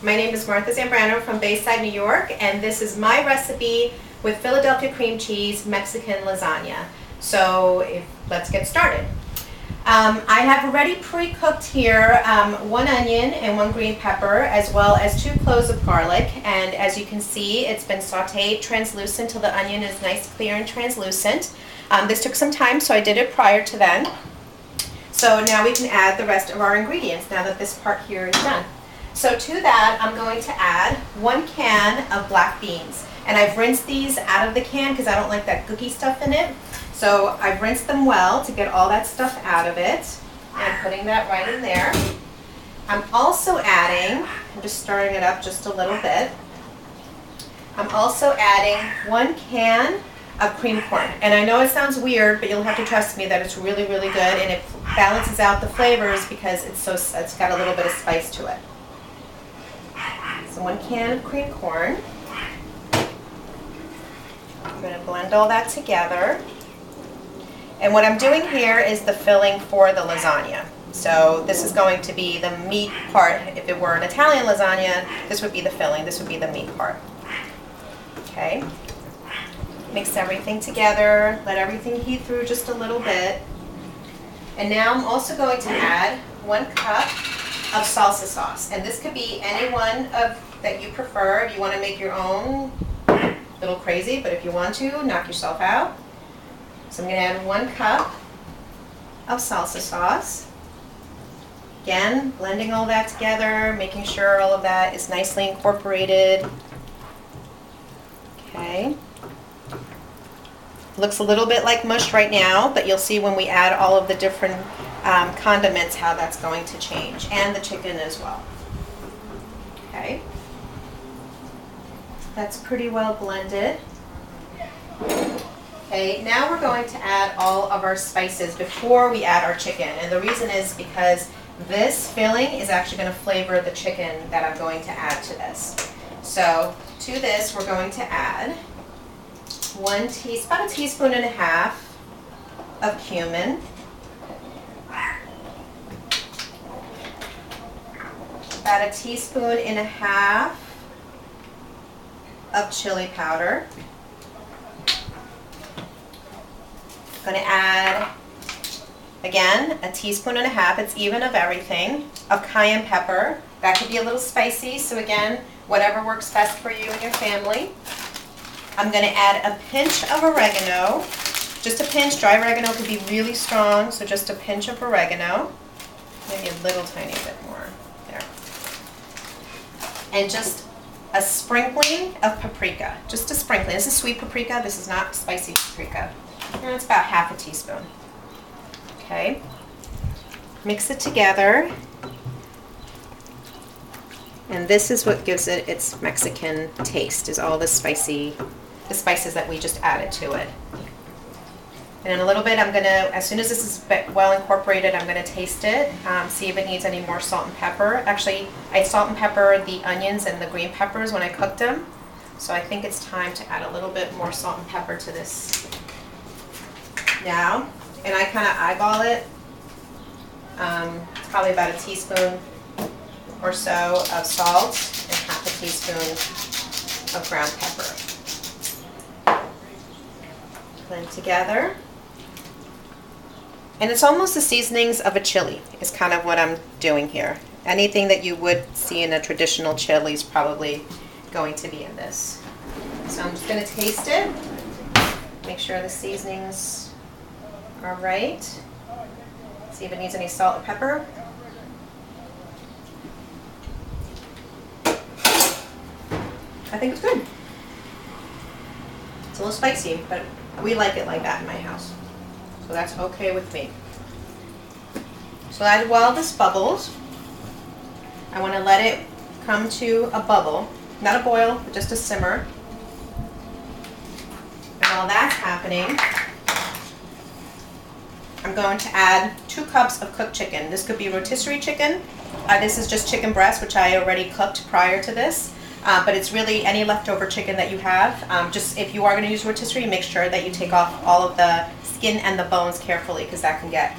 My name is Martha Zambrano from Bayside, New York, and this is my recipe with Philadelphia cream cheese Mexican lasagna. So let's get started. I have already pre-cooked here 1 onion and 1 green pepper, as well as 2 cloves of garlic. And as you can see, it's been sauteed translucent till the onion is nice, clear, and translucent. This took some time, so I did it prior to then. So now we can add the rest of our ingredients now that this part here is done. So to that, I'm going to add 1 can of black beans. And I've rinsed these out of the can because I don't like that gooky stuff in it. So I've rinsed them well to get all that stuff out of it. And putting that right in there. I'm also adding, I'm just stirring it up just a little bit. I'm also adding 1 can of cream corn. And I know it sounds weird, but you'll have to trust me that it's really, really good, and it balances out the flavors because it's got a little bit of spice to it. So 1 can of cream corn. I'm going to blend all that together. And what I'm doing here is the filling for the lasagna. So this is going to be the meat part. If it were an Italian lasagna, this would be the filling, this would be the meat part. Okay. Mix everything together, let everything heat through just a little bit. And now I'm also going to add 1 cup of salsa sauce. And this could be any one that you prefer. If you want to make your own, a little crazy, but if you want to, knock yourself out. So I'm going to add 1 cup of salsa sauce. Again, blending all that together, making sure all of that is nicely incorporated. Okay. Looks a little bit like mush right now, but you'll see when we add all of the different condiments how that's going to change, and the chicken as well. Okay. That's pretty well blended. Okay, now we're going to add all of our spices before we add our chicken, and the reason is because this filling is actually going to flavor the chicken that I'm going to add to this. So to this we're going to add about a teaspoon and a half of cumin, about a teaspoon and a half of chili powder. I'm going to add, again, a teaspoon and a half, it's even of everything, of cayenne pepper. That could be a little spicy, so again, whatever works best for you and your family. I'm going to add a pinch of oregano, just a pinch. Dry oregano could be really strong, so just a pinch of oregano, maybe a little tiny bit more there. And just a sprinkling of paprika, just a sprinkling. This is sweet paprika, this is not spicy paprika. And it's about half a teaspoon. Okay, mix it together. And this is what gives it its Mexican taste, is all the spices that we just added to it. And in a little bit, I'm going to, as soon as this is well incorporated, I'm going to taste it, see if it needs any more salt and pepper. Actually, I salt and pepper the onions and the green peppers when I cooked them. So I think it's time to add a little bit more salt and pepper to this now. And I kind of eyeball it. It's probably about a teaspoon or so of salt and half a teaspoon of ground pepper. Blend together. And it's almost the seasonings of a chili is kind of what I'm doing here. Anything that you would see in a traditional chili is probably going to be in this. So I'm just going to taste it, make sure the seasonings are right, see if it needs any salt or pepper. I think it's good. It's a little spicy, but we like it like that in my house. So that's okay with me. So while this bubbles, I want to let it come to a bubble, not a boil, but just a simmer. And while that's happening, I'm going to add 2 cups of cooked chicken. This could be rotisserie chicken. This is just chicken breast, which I already cooked prior to this. But it's really any leftover chicken that you have. Just if you are going to use rotisserie, make sure that you take off all of the skin and the bones carefully, because that can get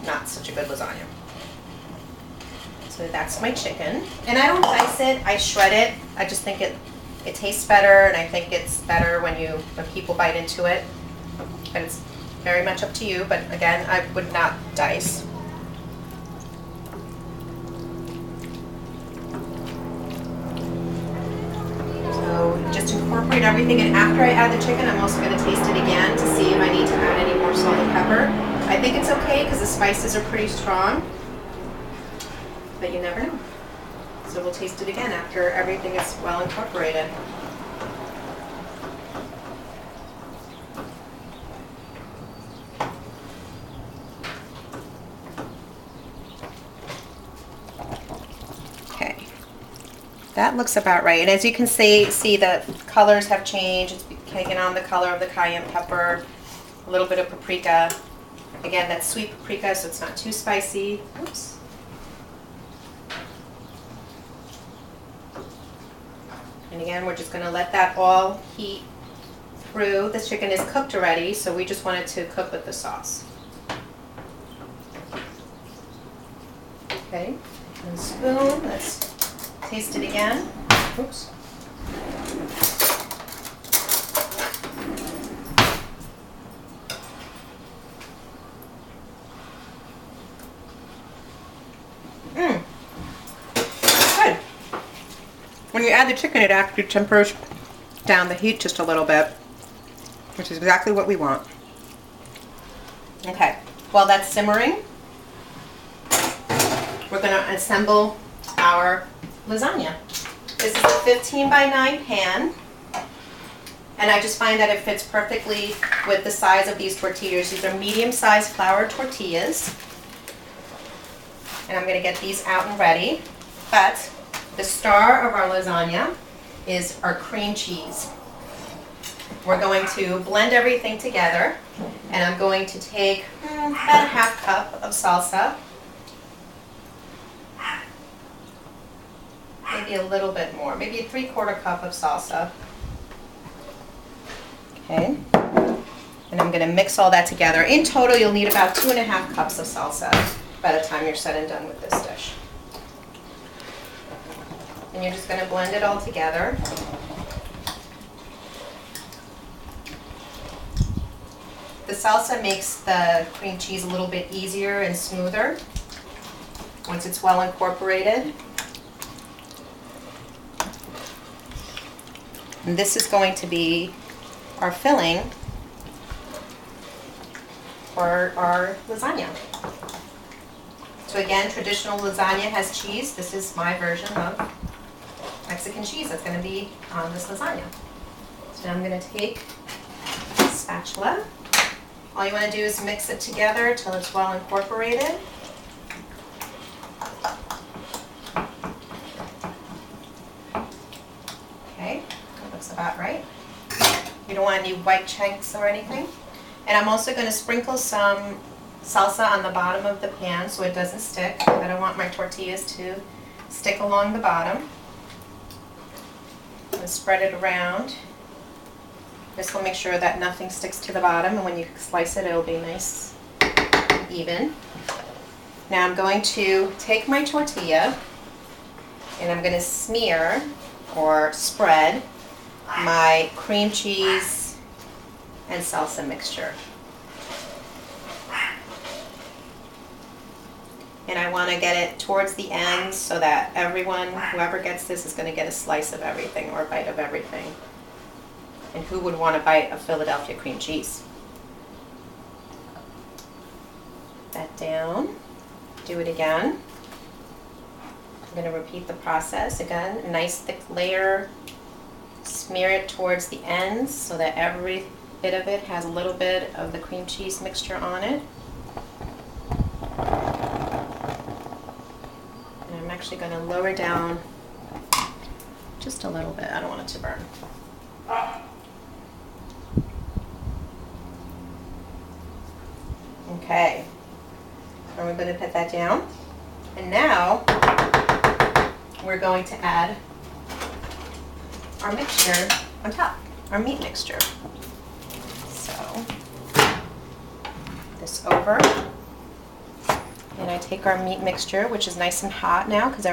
not such a good lasagna. So that's my chicken. And I don't dice it, I shred it. I just think it tastes better, and I think it's better when people bite into it. But it's very much up to you, but again, I would not dice. So just incorporate everything, and after I add the chicken, I'm also going to taste it again to see if I need to add any more salt and pepper. I think it's okay because the spices are pretty strong, but you never know. So we'll taste it again after everything is well incorporated. Okay, that looks about right. And as you can see the colors have changed. It's taken on the color of the cayenne pepper, a little bit of paprika. Again, that's sweet paprika, so it's not too spicy. Oops. And again, we're just going to let that all heat through. The chicken is cooked already, so we just want it to cook with the sauce. Okay, and a spoon. Let's taste it again. Oops. Good. When you add the chicken, it actually tempers down the heat just a little bit, which is exactly what we want. Okay, while that's simmering, we're going to assemble our lasagna. This is a 15 by 9 pan, and I just find that it fits perfectly with the size of these tortillas. These are medium-sized flour tortillas, and I'm going to get these out and ready. But the star of our lasagna is our cream cheese. We're going to blend everything together, and I'm going to take about a half cup of salsa, maybe a little bit more, maybe a 3/4 cup of salsa. Okay, and I'm going to mix all that together. In total, you'll need about 2.5 cups of salsa by the time you're said and done with this dish. And you're just going to blend it all together. The salsa makes the cream cheese a little bit easier and smoother once it's well incorporated. And this is going to be our filling for our lasagna. So again, traditional lasagna has cheese. This is my version of Mexican cheese that's going to be on this lasagna. So I'm going to take a spatula. All you want to do is mix it together till it's well incorporated. Okay, that looks about right. You don't want any white chunks or anything. And I'm also going to sprinkle some salsa on the bottom of the pan so it doesn't stick. I don't want my tortillas to stick along the bottom. I'm going to spread it around. This will make sure that nothing sticks to the bottom, and when you slice it, it'll be nice and even. Now I'm going to take my tortilla and I'm going to smear or spread my cream cheese and salsa mixture. And I want to get it towards the end so that everyone, whoever gets this, is going to get a slice of everything or a bite of everything. And who would want to bite of Philadelphia cream cheese? Put that down. Do it again. I'm going to repeat the process again. A nice thick layer. Smear it towards the ends so that every bit of it has a little bit of the cream cheese mixture on it. And I'm actually going to lower down just a little bit. I don't want it to burn. Okay, and we're going to put that down. And now we're going to add our mixture on top, our meat mixture. So this over. And I take our meat mixture, which is nice and hot now because